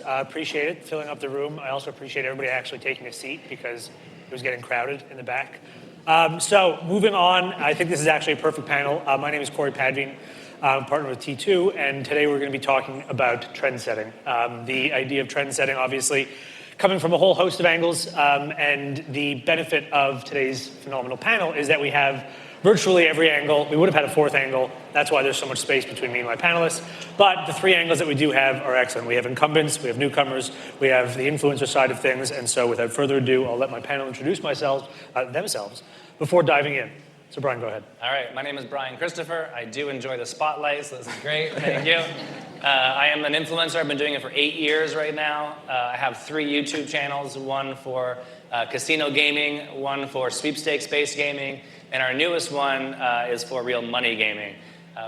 Appreciate it, filling up the room. I also appreciate everybody actually taking a seat because it was getting crowded in the back. So moving on, I think this is actually a perfect panel. My name is Padveen. I'm partner with T2, and today we're going to be talking about trend setting. The idea of trend setting, obviously, coming from a whole host of angles, and the benefit of today's phenomenal panel is that we have virtually every angle. We would have had a fourth angle. That's why there's so much space between me and my panelists. But the three angles that we do have are excellent. We have incumbents, we have newcomers, we have the influencer side of things. And so without further ado, I'll let my panel introduce themselves before diving in. So Brian, go ahead. All right, my name is Brian Christopher. I do enjoy the spotlight, so this is great. Thank you. I am an influencer. I've been doing it for 8 years right now. I have 3 YouTube channels, one for casino gaming, one for sweepstakes-based gaming, and our newest one is for real money gaming.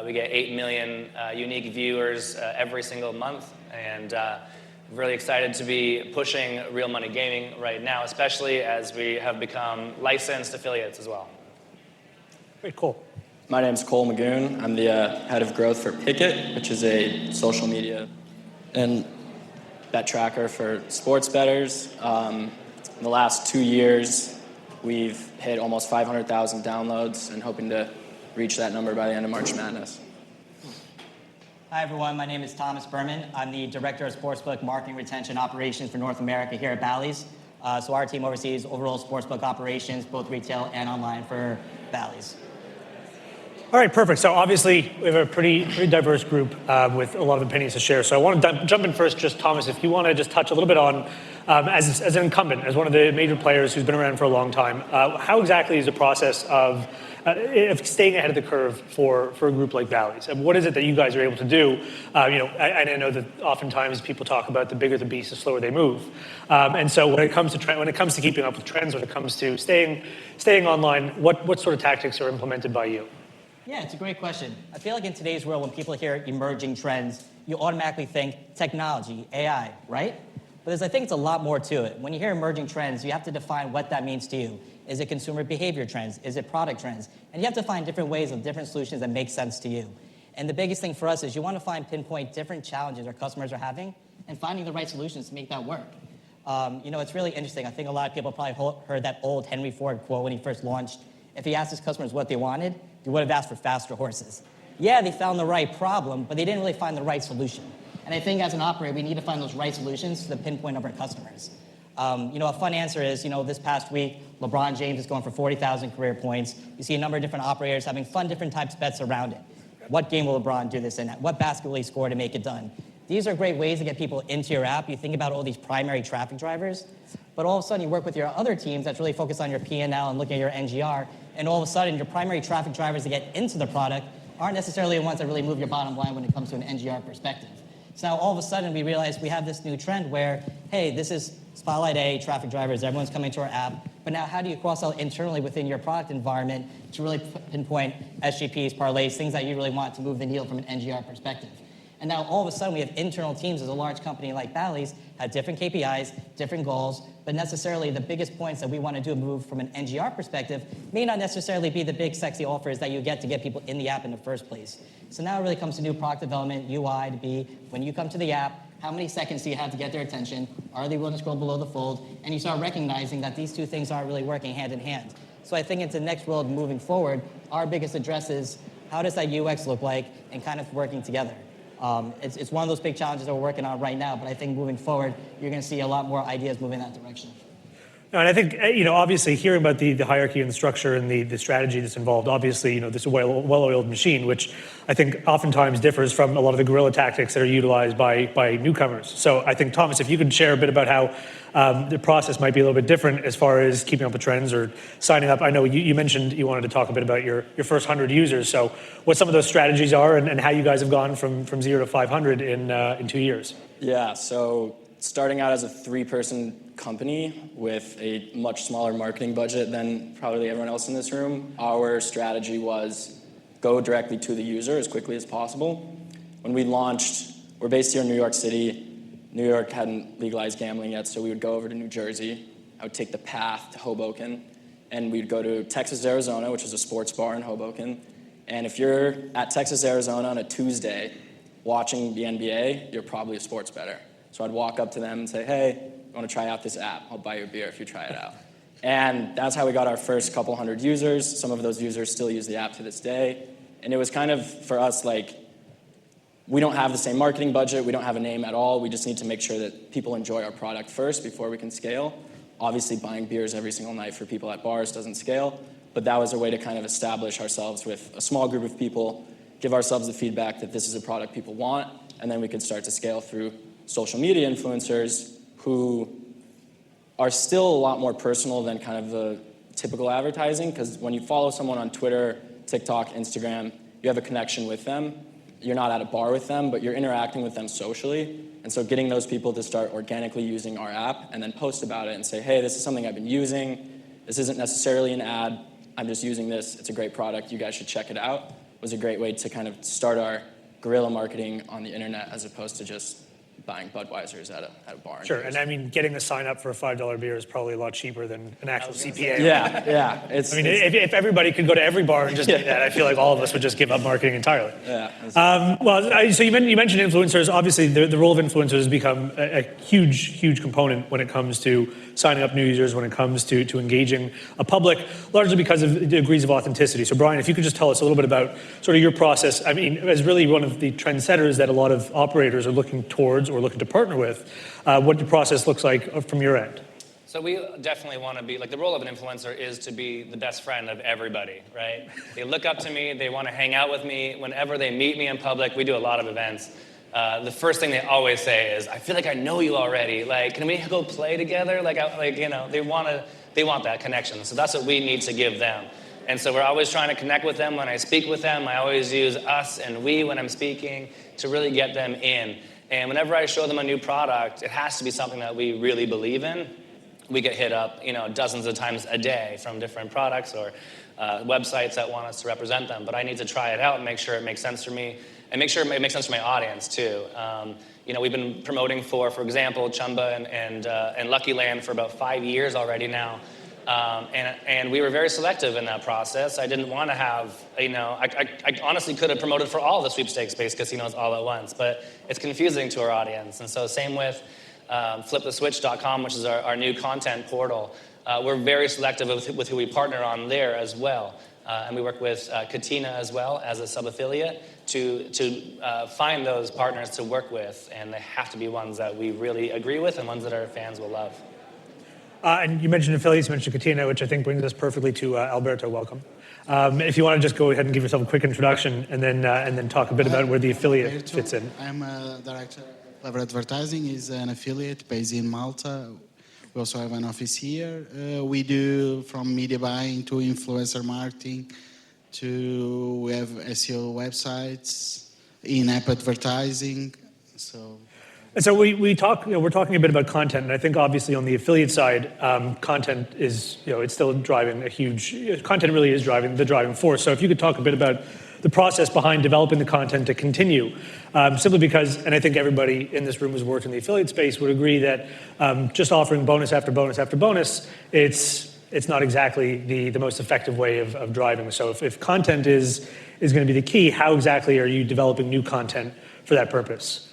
We get 8 million unique viewers every single month, and really excited to be pushing real money gaming right now, especially as we have become licensed affiliates as well. Great, cool. My name's Magoon. I'm the head of growth for Pikkit, which is a social media and bet tracker for sports bettors. In the last 2 years, we've hit almost 500,000 downloads and hoping to reach that number by the end of March Madness. Hi, everyone. My name is Berman. I'm the Director of Sportsbook Marketing Retention Operations for North America here at Bally's. So our team oversees overall sportsbook operations, both retail and online for Bally's. All right, perfect. So obviously, we have a pretty diverse group with a lot of opinions to share. So I want to jump in first, just Thomas, if you want to just touch a little bit on, as an incumbent, as one of the major players who's been around for a long time, how exactly is the process of staying ahead of the curve for a group like Bally's? And what is it that you guys are able to do? I know that oftentimes people talk about the bigger the beast, the slower they move. And so when it comes to keeping up with trends, when it comes to staying online, what sort of tactics are implemented by you? Yeah, it's a great question. I feel like in today's world, when people hear emerging trends, you automatically think technology, AI, right? But I think it's a lot more to it. When you hear emerging trends, you have to define what that means to you. Is it consumer behavior trends? Is it product trends? And you have to find different ways of different solutions that make sense to you. And the biggest thing for us is you want to pinpoint different challenges our customers are having and finding the right solutions to make that work. It's really interesting. I think a lot of people probably heard that old Henry Ford quote when he first launched. If he asked his customers what they wanted, he would have asked for faster horses. Yeah, they found the right problem, but they didn't really find the right solution. And I think as an operator, we need to find those right solutions to the pinpoint of our customers. A fun answer is, this past week, LeBron James is going for 40,000 career points. You see a number of different operators having fun different types of bets around it. What game will LeBron do this in? What basketball will he score to make it done? These are great ways to get people into your app. You think about all these primary traffic drivers, but all of a sudden you work with your other teams that's really focused on your P&L and looking at your NGR, and all of a sudden your primary traffic drivers to get into the product aren't necessarily the ones that really move your bottom line when it comes to an NGR perspective. So now all of a sudden we realize we have this new trend where, hey, this is Spotlight A, traffic drivers, everyone's coming to our app, but now how do you cross-sell internally within your product environment to really pinpoint SGPs, parlays, things that you really want to move the needle from an NGR perspective? And now all of a sudden we have internal teams as a large company like Bally's have different KPIs, different goals, but necessarily the biggest points that we want to do move from an NGR perspective may not necessarily be the big sexy offers that you get to get people in the app in the first place. So now it really comes to new product development, UI to be, when you come to the app, how many seconds do you have to get their attention? Are they willing to scroll below the fold? And you start recognizing that these two things aren't really working hand in hand. So I think into the next world moving forward, our biggest address is how does that UX look like and kind of working together. It's one of those big challenges that we're working on right now, but I think moving forward, you're going to see a lot more ideas moving in that direction. No, and I think, obviously hearing about the hierarchy and the structure and the strategy that's involved, obviously, this is a well-oiled machine, which I think oftentimes differs from a lot of the guerrilla tactics that are utilized by newcomers. So I think, Thomas, if you could share a bit about how the process might be a little bit different as far as keeping up with trends or signing up. I know you mentioned you wanted to talk a bit about your first 100 users. So what some of those strategies are and how you guys have gone from 0 to 500 in 2 years. Yeah, so starting out as a 3-person company with a much smaller marketing budget than probably everyone else in this room, our strategy was go directly to the user as quickly as possible. When we launched, we're based here in New York City. New York hadn't legalized gambling yet, so we would go over to New Jersey. I would take the path to Hoboken, and we'd go to Texas, Arizona, which is a sports bar in Hoboken. And if you're at Texas, Arizona on a Tuesday watching the NBA, you're probably a sports bettor. So I'd walk up to them and say, hey, you want to try out this app? I'll buy you a beer if you try it out. And that's how we got our first couple hundred users. Some of those users still use the app to this day. And it was kind of, for us, like, we don't have the same marketing budget. We don't have a name at all. We just need to make sure that people enjoy our product first before we can scale. Obviously, buying beers every single night for people at bars doesn't scale. But that was a way to kind of establish ourselves with a small group of people, give ourselves the feedback that this is a product people want, and then we could start to scale through social media influencers who are still a lot more personal than kind of the typical advertising, because when you follow someone on Twitter, TikTok, Instagram, you have a connection with them. You're not at a bar with them, but you're interacting with them socially. And so getting those people to start organically using our app and then post about it and say, hey, this is something I've been using. This isn't necessarily an ad. I'm just using this. It's a great product. You guys should check it out. Was a great way to kind of start our guerrilla marketing on the internet as opposed to just buying Budweisers at a bar. Sure, and I mean, getting a sign up for a $5 beer is probably a lot cheaper than an actual CPA. Yeah. If everybody could go to every bar and just do that, I feel like all of us would just give up marketing entirely. Yeah. So you mentioned influencers. Obviously, the role of influencers has become a huge component when it comes to signing up new users, when it comes to engaging a public, largely because of degrees of authenticity. So Brian, if you could just tell us a little bit about sort of your process. I mean, as really one of the trendsetters that a lot of operators are looking towards or looking to partner with, what the process looks like from your end. So we definitely want to be, like, the role of an influencer is to be the best friend of everybody, right? They look up to me, they want to hang out with me. Whenever they meet me in public, we do a lot of events. The first thing they always say is, I feel like I know you already. Like, can we go play together? They want that connection. So that's what we need to give them. And so we're always trying to connect with them. When I speak with them, I always use us and we when I'm speaking to really get them in. And whenever I show them a new product, it has to be something that we really believe in. We get hit up, dozens of times a day from different products or websites that want us to represent them. But I need to try it out and make sure it makes sense for me, and make sure it makes sense for my audience too. We've been promoting for example, Chumba and Lucky Land for about 5 years already now. And we were very selective in that process. I didn't want to have, I honestly could have promoted for all the sweepstakes-based casinos all at once, but it's confusing to our audience. And so same with fliptheswitch.com, which is our new content portal. We're very selective with who we partner on there as well. And we work with Katina as well as a sub-affiliate to find those partners to work with. And they have to be ones that we really agree with and ones that our fans will love. And you mentioned affiliates, you mentioned Katina, which I think brings us perfectly to Alberto. Welcome. If you want to just go ahead and give yourself a quick introduction and then talk a bit about where the affiliate Alberto, fits in. I'm a director of Clever Advertising. Is an affiliate based in Malta. We also have an office here. We do from media buying to influencer marketing to we have SEO websites, in-app advertising. And so we're talking a bit about content, and I think obviously on the affiliate side, content is, it's still driving content really is driving the driving force. So if you could talk a bit about the process behind developing the content to continue, simply because, and I think everybody in this room who's worked in the affiliate space would agree that just offering bonus after bonus after bonus, it's not exactly the most effective way of driving. So if content is going to be the key, how exactly are you developing new content for that purpose?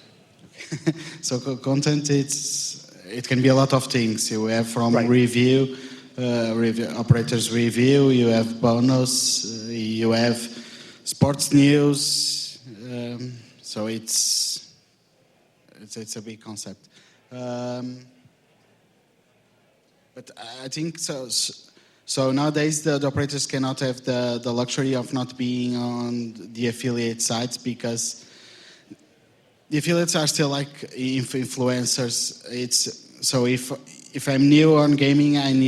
So content, it can be a lot of things. You have from review, operators review. You have bonus. You have sports news. So it's a big concept. But I think so. So nowadays the operators cannot have the luxury of not being on the affiliate sites because the affiliates are still like influencers. So if I'm new on gaming, I'm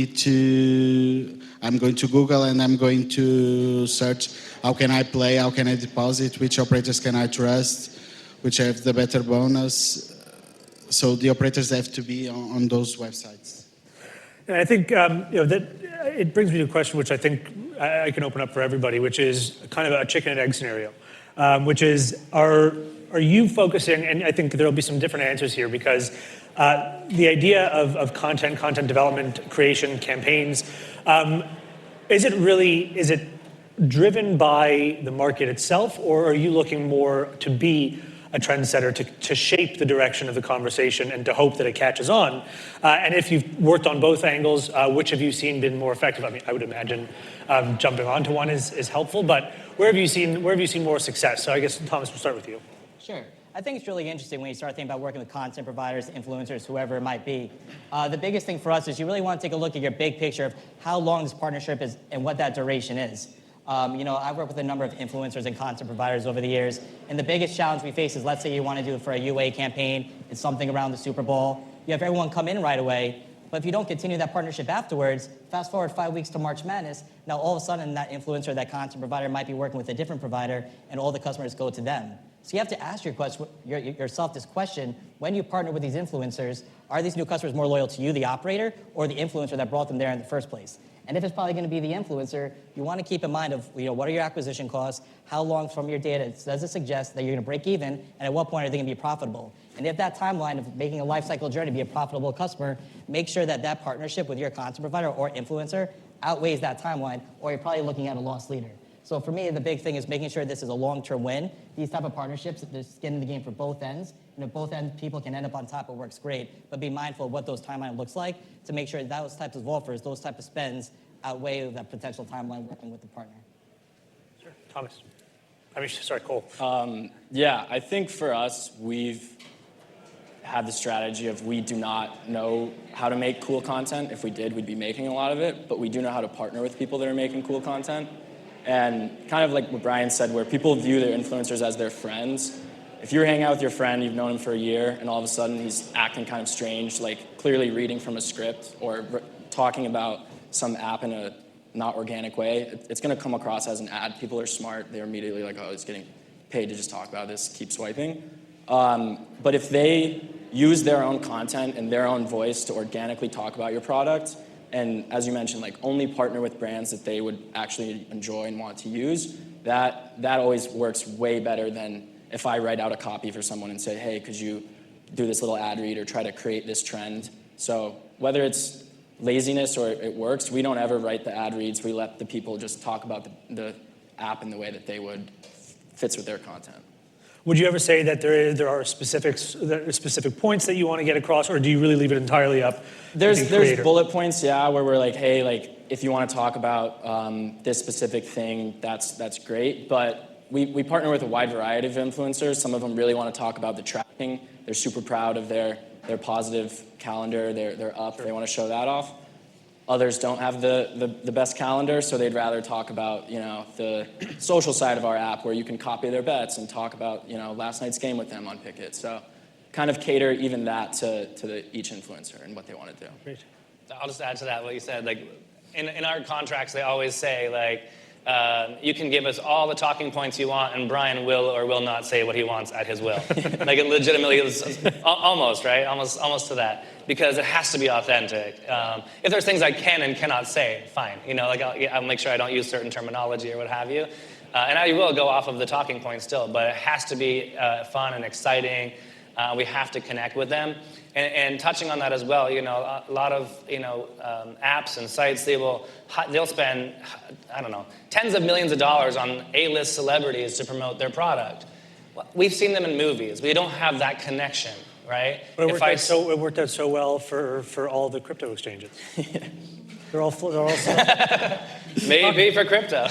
going to Google and I'm going to search how can I play, how can I deposit, which operators can I trust, which have the better bonus. So the operators have to be on those websites. And I think that it brings me to a question which I think I can open up for everybody, which is kind of a chicken and egg scenario, which is are you focusing, and I think there'll be some different answers here because the idea of content development, creation, campaigns, is it driven by the market itself, or are you looking more to be a trendsetter to shape the direction of the conversation and to hope that it catches on. And if you've worked on both angles, which have you seen been more effective? I mean, I would imagine jumping onto one is helpful, but where have you seen more success? So I guess, Thomas, we'll start with you. Sure. I think it's really interesting when you start thinking about working with content providers, influencers, whoever it might be. The biggest thing for us is you really want to take a look at your big picture of how long this partnership is and what that duration is. I've worked with a number of influencers and content providers over the years, and the biggest challenge we face is, let's say you want to do it for a UA campaign, it's something around the Super Bowl, you have everyone come in right away, but if you don't continue that partnership afterwards, fast forward 5 weeks to March Madness, now all of a sudden that influencer, that content provider might be working with a different provider, and all the customers go to them. So you have to ask yourself this question: when you partner with these influencers, are these new customers more loyal to you, the operator, or the influencer that brought them there in the first place? And if it's probably going to be the influencer, you want to keep in mind of, what are your acquisition costs, how long from your data does it suggest that you're going to break even, and at what point are they going to be profitable? And if that timeline of making a life cycle journey be a profitable customer, make sure that that partnership with your content provider or influencer outweighs that timeline, or you're probably looking at a loss leader. So for me, the big thing is making sure this is a long-term win. These type of partnerships, there's skin in the game for both ends. And if both ends people can end up on top, it works great. But be mindful of what those timeline looks like to make sure those types of offers, those type of spends outweigh that potential timeline working with the partner. Sure. Thomas. Sorry, Cole. Yeah, I think for us, we've had the strategy of we do not know how to make cool content. If we did, we'd be making a lot of it. But we do know how to partner with people that are making cool content. And kind of like what Brian said, where people view their influencers as their friends. If you're hanging out with your friend, you've known him for a year, and all of a sudden he's acting kind of strange, like clearly reading from a script or talking about some app in a not organic way, it's going to come across as an ad. People are smart. They're immediately like, oh, he's getting paid to just talk about this, keep swiping. But if they use their own content and their own voice to organically talk about your product, and as you mentioned, like only partner with brands that they would actually enjoy and want to use, that always works way better than if I write out a copy for someone and say, hey, could you do this little ad read or try to create this trend? So whether it's laziness or it works, we don't ever write the ad reads. We let the people just talk about the app in the way that they would fits with their content. Would you ever say that there are specific points that you want to get across, or do you really leave it entirely up? There's bullet points, yeah, where we're like, hey, like if you want to talk about this specific thing, that's great. But we partner with a wide variety of influencers. Some of them really want to talk about the tracking. They're super proud of their positive calendar. They're up. They want to show that off. Others don't have the best calendar, so they'd rather talk about the social side of our app, where you can copy their bets and talk about last night's game with them on Pikkit. So kind of cater even that to each influencer and what they want to do. Great. I'll just add to that what you said. Like in our contracts, they always say like you can give us all the talking points you want, and Brian will or will not say what he wants at his will. Like it legitimately is almost right, almost to that, because it has to be authentic. If there's things I can and cannot say, fine. Like I'll make sure I don't use certain terminology or what have you, and I will go off of the talking points still. But it has to be fun and exciting. We have to connect with them. And touching on that as well, a lot of apps and sites, they'll spend, I don't know, tens of millions of dollars on A-list celebrities to promote their product. We've seen them in movies. We don't have that connection, right? But it worked out so well for all the crypto exchanges. They're all Maybe for crypto.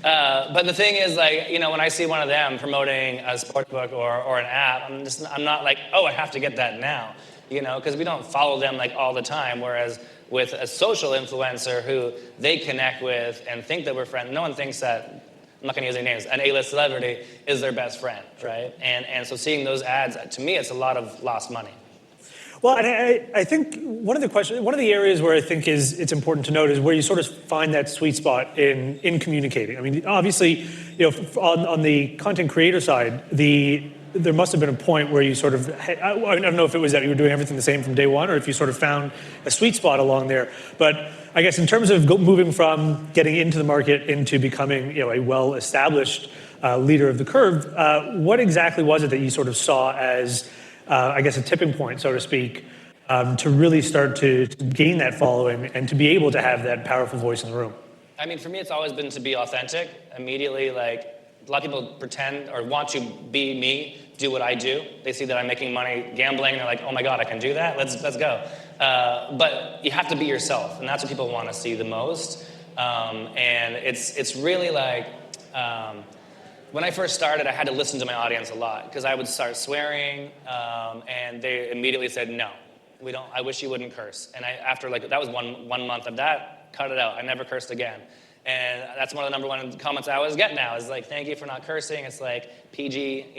But the thing is, like, when I see one of them promoting a sportsbook or an app, I'm not like, oh, I have to get that now, because we don't follow them like all the time. Whereas with a social influencer who they connect with and think that we're friends, no one thinks that, I'm not going to use any names, an A-list celebrity is their best friend, right? And so seeing those ads, to me, it's a lot of lost money. Well, and I think one of the areas where I think it's important to note is where you sort of find that sweet spot in communicating. I mean, obviously, on the content creator side, there must have been a point where you sort of, I don't know if it was that you were doing everything the same from day one, or if you sort of found a sweet spot along there. But I guess in terms of moving from getting into the market into becoming, a well-established leader of the curve, what exactly was it that you sort of saw as I guess a tipping point, so to speak, to really start to gain that following and to be able to have that powerful voice in the room? I mean, for me, it's always been to be authentic. Immediately, like, a lot of people pretend or want to be me do what I do. They see that I'm making money gambling, and they're like, oh my God, I can do that? Let's go. But you have to be yourself, and that's what people want to see the most. And it's really like, when I first started, I had to listen to my audience a lot, because I would start swearing, and they immediately said, no, I wish you wouldn't curse. And after that was one month of that, cut it out. I never cursed again. And that's one of the number one comments I always get now is like, thank you for not cursing. It's like PG,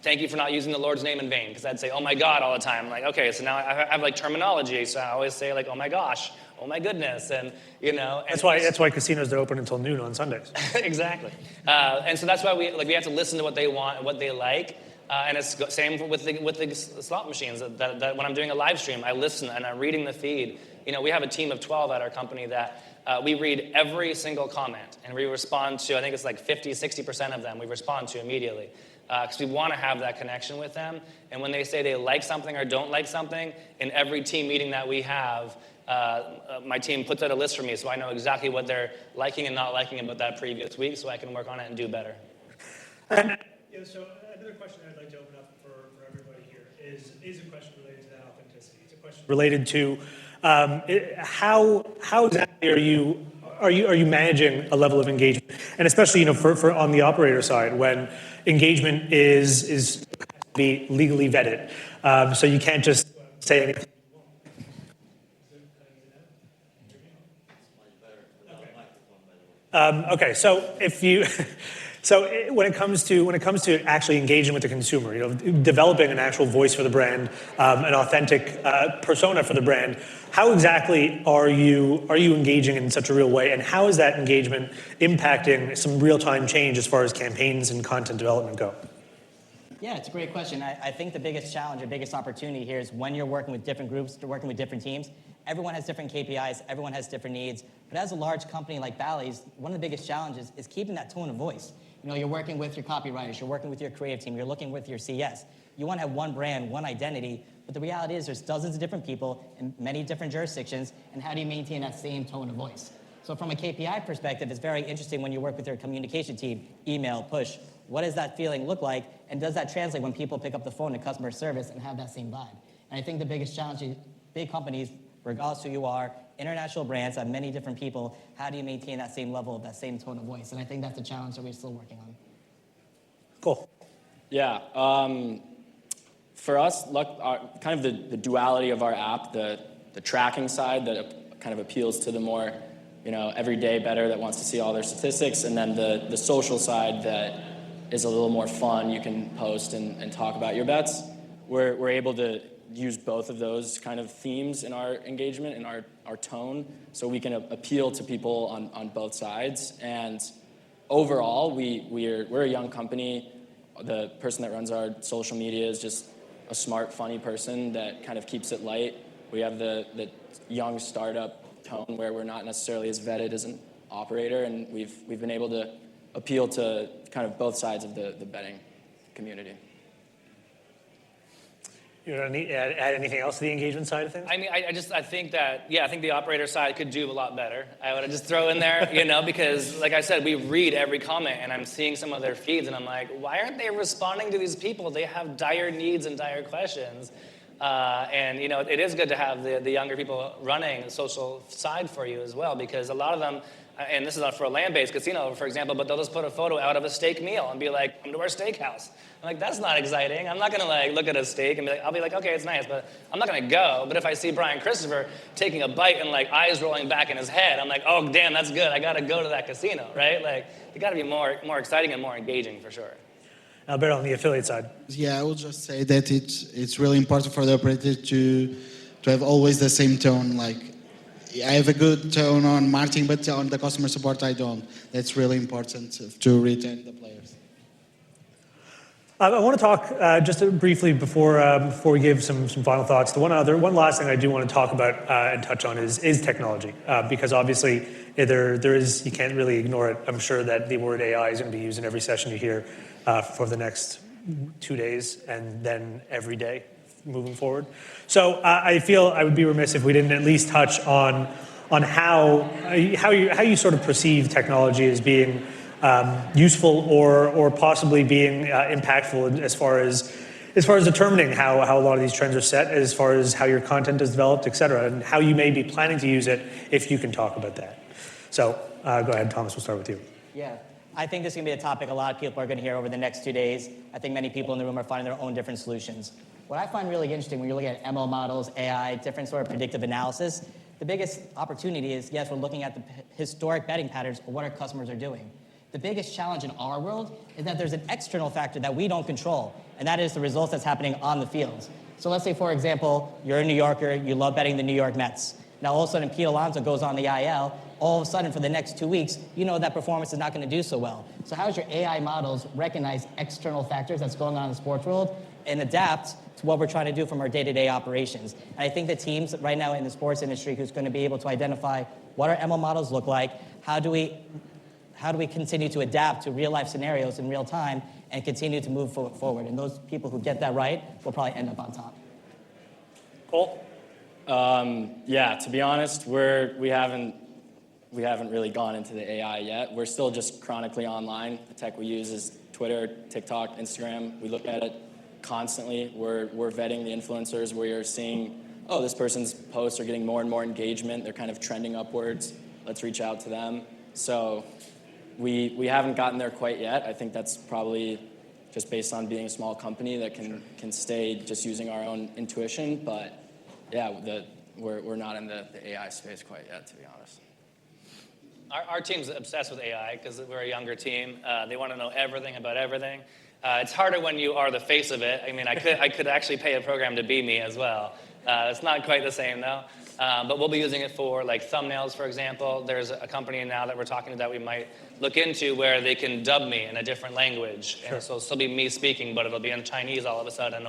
thank you for not using the Lord's name in vain. Because I'd say, oh my God, all the time. I'm like, okay, so now I have like terminology. So I always say like, oh my gosh, oh my goodness. And, And That's why casinos are open until noon on Sundays. Exactly. And so that's why we have to listen to what they want and what they like. And it's the same with the slot machines. That when I'm doing a live stream, I listen and I'm reading the feed. We have a team of 12 at our company that we read every single comment, and we respond to, I think it's like 50, 60% of them we respond to immediately. Because we want to have that connection with them. And when they say they like something or don't like something, in every team meeting that we have, my team puts out a list for me so I know exactly what they're liking and not liking about that previous week so I can work on it and do better. So another question I'd like to open up for everybody here is a question related to that authenticity. It's a question related to how exactly are you managing a level of engagement, and especially for on the operator side when engagement is be legally vetted, so you can't just say anything. Okay, so when it comes to actually engaging with the consumer, developing an actual voice for the brand, an authentic persona for the brand, how exactly are you engaging in such a real way, and how is that engagement impacting some real-time change as far as campaigns and content development go? Yeah, it's a great question. I think the biggest challenge or biggest opportunity here is when you're working with different groups, working with different teams, everyone has different KPIs, everyone has different needs. But as a large company like Bally's, one of the biggest challenges is keeping that tone of voice. You're working with your copywriters, you're working with your creative team, you're looking with your CS. You want to have one brand, one identity, but the reality is there's dozens of different people in many different jurisdictions, and how do you maintain that same tone of voice? So from a KPI perspective, it's very interesting when you work with your communication team, email, push. What does that feeling look like, and does that translate when people pick up the phone to customer service and have that same vibe? And I think the biggest challenge is big companies, regardless who you are, international brands have many different people. How do you maintain that same level, that same tone of voice? And I think that's a challenge that we're still working on. Cool. Yeah. For us, kind of the duality of our app, the tracking side that kind of appeals to the more, everyday better that wants to see all their statistics, and then the social side that is a little more fun. You can post and talk about your bets. We're able to use both of those kind of themes in our engagement, in our tone, so we can appeal to people on both sides. And overall, we're a young company. The person that runs our social media is just a smart, funny person that kind of keeps it light. We have the young startup tone where we're not necessarily as vetted as an operator, and we've been able to appeal to kind of both sides of the betting community. You want to add anything else to the engagement side of things? I mean, I think the operator side could do a lot better. I would just throw in there, because like I said, we read every comment, and I'm seeing some of their feeds, and I'm like, why aren't they responding to these people? They have dire needs and dire questions. And it is good to have the younger people running the social side for you as well, because a lot of them, and this is not for a land-based casino, for example, but they'll just put a photo out of a steak meal and be like, come to our steakhouse. I'm like, that's not exciting. I'm not going to look at a steak and be like, I'll be like, okay, it's nice, but I'm not going to go. But if I see Brian Christopher taking a bite and eyes rolling back in his head, I'm like, oh, damn, that's good. I got to go to that casino, right? You got to be more exciting and more engaging for sure. Alberto, on the affiliate side. Yeah, I would just say that it's really important for the operator to have always the same tone. I have a good tone on marketing, but on the customer support I don't. That's really important to retain the players. I want to talk just briefly before we give some final thoughts. The one last thing I do want to talk about and touch on is technology, because obviously there is, you can't really ignore it. I'm sure that the word AI is going to be used in every session you hear for the next 2 days and then every day moving forward. So I feel I would be remiss if we didn't at least touch on how you sort of perceive technology as being useful or possibly being impactful as far as determining how a lot of these trends are set, as far as how your content is developed, et cetera, and how you may be planning to use it, if you can talk about that. So go ahead, Thomas, we'll start with you. Yeah, I think this is going to be a topic a lot of people are going to hear over the next 2 days. I think many people in the room are finding their own different solutions. What I find really interesting when you're looking at ML models, AI, different sort of predictive analysis, the biggest opportunity is, yes, we're looking at the historic betting patterns of what our customers are doing. The biggest challenge in our world is that there's an external factor that we don't control, and that is the results that's happening on the fields. So let's say, for example, you're a New Yorker, you love betting the New York Mets. Now, all of a sudden, Pete Alonso goes on the IL. All of a sudden, for the next 2 weeks, you know that performance is not going to do so well. So how does your AI models recognize external factors that's going on in the sports world and adapt to what we're trying to do from our day-to-day operations? And I think the teams right now in the sports industry who's going to be able to identify what our ML models look like, how do we continue to adapt to real-life scenarios in real time and continue to move forward? And those people who get that right will probably end up on top. Cole? Yeah, to be honest, we haven't really gone into the AI yet. We're still just chronically online. The tech we use is Twitter, TikTok, Instagram. We look at it constantly. We're vetting the influencers. We are seeing, oh, this person's posts are getting more and more engagement. They're kind of trending upwards. Let's reach out to them. So we haven't gotten there quite yet. I think that's probably just based on being a small company that can stay just using our own intuition. But yeah, we're not in the AI space quite yet, to be honest. Our team's obsessed with AI because we're a younger team. They want to know everything about everything. It's harder when you are the face of it. I mean, I could actually pay a program to be me as well. It's not quite the same, though. But we'll be using it for, like, thumbnails, for example. There's a company now that we're talking to that we might look into where they can dub me in a different language. Sure. And so it'll still be me speaking, but it'll be in Chinese all of a sudden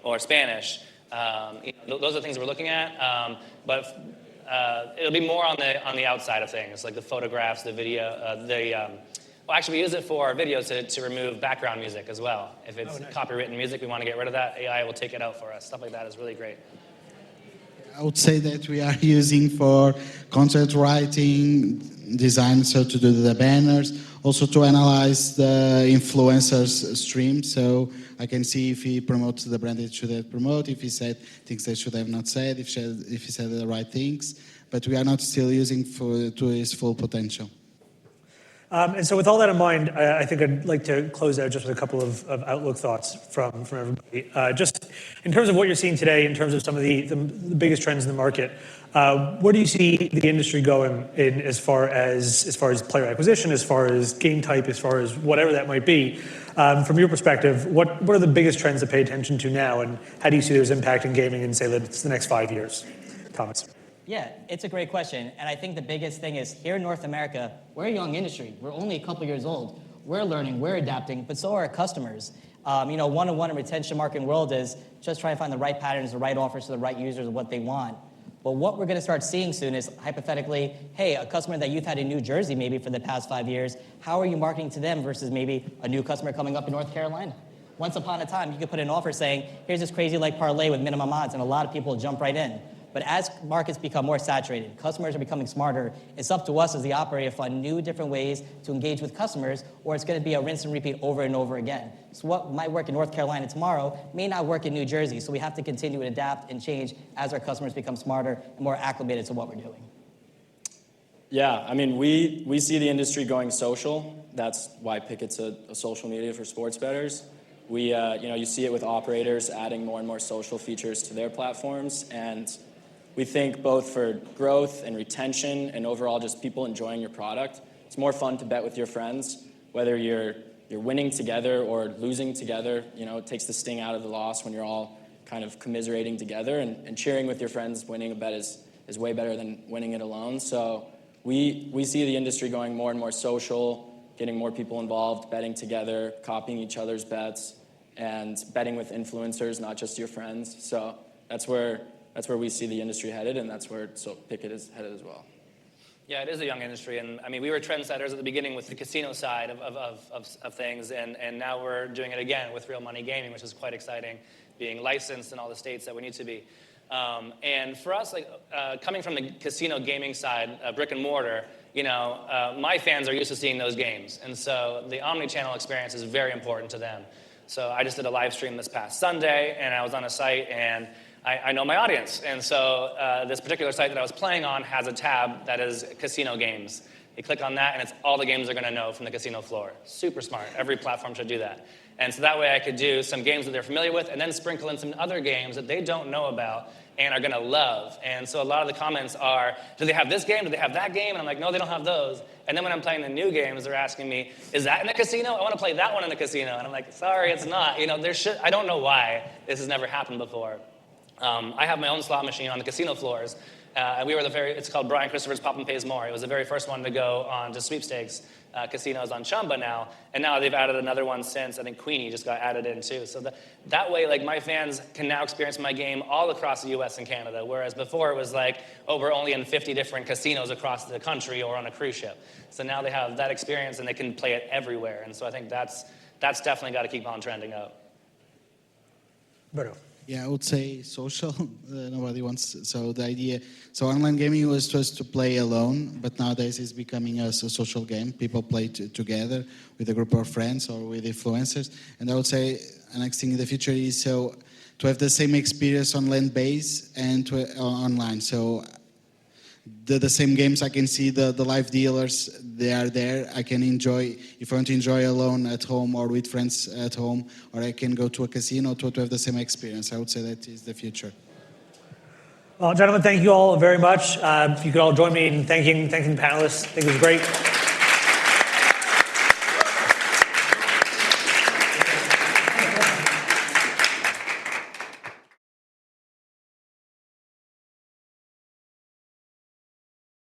or Spanish. Those are things we're looking at. But it'll be more on the outside of things, like the photographs, the video, well, actually, we use it for our videos to remove background music as well. If it's copywritten music, we want to get rid of that. AI will take it out for us. Stuff like that is really great. I would say that we are using for content writing, design, so to do the banners, also to analyze the influencers' stream. So I can see if he promotes the brand that should have promoted, if he said things that should have not said, if he said the right things. But we are not still using to his full potential. And so with all that in mind, I think I'd like to close out just with a couple of outlook thoughts from everybody. Just in terms of what you're seeing today, in terms of some of the biggest trends in the market, where do you see the industry going in as far as player acquisition, as far as game type, as far as whatever that might be? From your perspective, what are the biggest trends to pay attention to now, and how do you see those impacting gaming in, say, the next 5 years? Thomas. Yeah, it's a great question. And I think the biggest thing is here in North America, we're a young industry. We're only a couple years old. We're learning, we're adapting, but so are our customers. One-on-one in retention marketing world is just trying to find the right patterns, the right offers to the right users of what they want. But what we're going to start seeing soon is, hypothetically, hey, a customer that you've had in New Jersey maybe for the past 5 years, how are you marketing to them versus maybe a new customer coming up in North Carolina? Once upon a time, you could put an offer saying, here's this crazy like parlay with minimum odds, and a lot of people jump right in. But as markets become more saturated, customers are becoming smarter, it's up to us as the operator to find new, different ways to engage with customers, or it's going to be a rinse and repeat over and over again. So what might work in North Carolina tomorrow may not work in New Jersey, so we have to continue to adapt and change as our customers become smarter and more acclimated to what we're doing. Yeah, I mean, we see the industry going social. That's why Pikkit's a social media for sports bettors. You see it with operators adding more and more social features to their platforms, and we think both for growth and retention and overall just people enjoying your product, it's more fun to bet with your friends, whether you're winning together or losing together. It takes the sting out of the loss when you're all kind of commiserating together, and cheering with your friends winning a bet is way better than winning it alone. So we see the industry going more and more social, getting more people involved, betting together, copying each other's bets, and betting with influencers, not just your friends. So that's where we see the industry headed, and that's where Pikkit is headed as well. Yeah, it is a young industry, and I mean, we were trendsetters at the beginning with the casino side of things, and now we're doing it again with real money gaming, which is quite exciting. being licensed in all the states that we need to be. And for us, like coming from the casino gaming side, brick and mortar, my fans are used to seeing those games. And so the omni-channel experience is very important to them. So I just did a live stream this past Sunday, and I was on a site, and I know my audience. And so this particular site that I was playing on has a tab that is casino games. You click on that, and it's all the games they're going to know from the casino floor. Super smart. Every platform should do that. And so that way I could do some games that they're familiar with and then sprinkle in some other games that they don't know about and are going to love. And so a lot of the comments are, do they have this game? Do they have that game? And I'm like, no, they don't have those. And then when I'm playing the new games, they're asking me, is that in the casino? I want to play that one in the casino. And I'm like, sorry, it's not. I don't know why this has never happened before. I have my own slot machine on the casino floors. And it's called Brian Christopher's Pop and Pays More. It was the very first one to go on to sweepstakes casinos on Chumba now. And now they've added another one since. I think Queenie just got added in too. So that way, like, my fans can now experience my game all across the US and Canada. Whereas before it was like, oh, we're only in 50 different casinos across the country or on a cruise ship. So now they have that experience and they can play it everywhere. And so I think that's definitely got to keep on trending up. Alberto. Yeah, I would say social. Nobody wants. So the idea. So online gaming was supposed to play alone, but nowadays it's becoming a social game. People play together with a group of friends or with influencers. And I would say the next thing in the future is to have the same experience on land-based and online. So the same games, I can see the live dealers, they are there. I can enjoy, if I want to enjoy alone at home or with friends at home, or I can go to a casino to have the same experience. I would say that is the future. Well, gentlemen, thank you all very much. If you could all join me in thanking the panelists. I think it was great.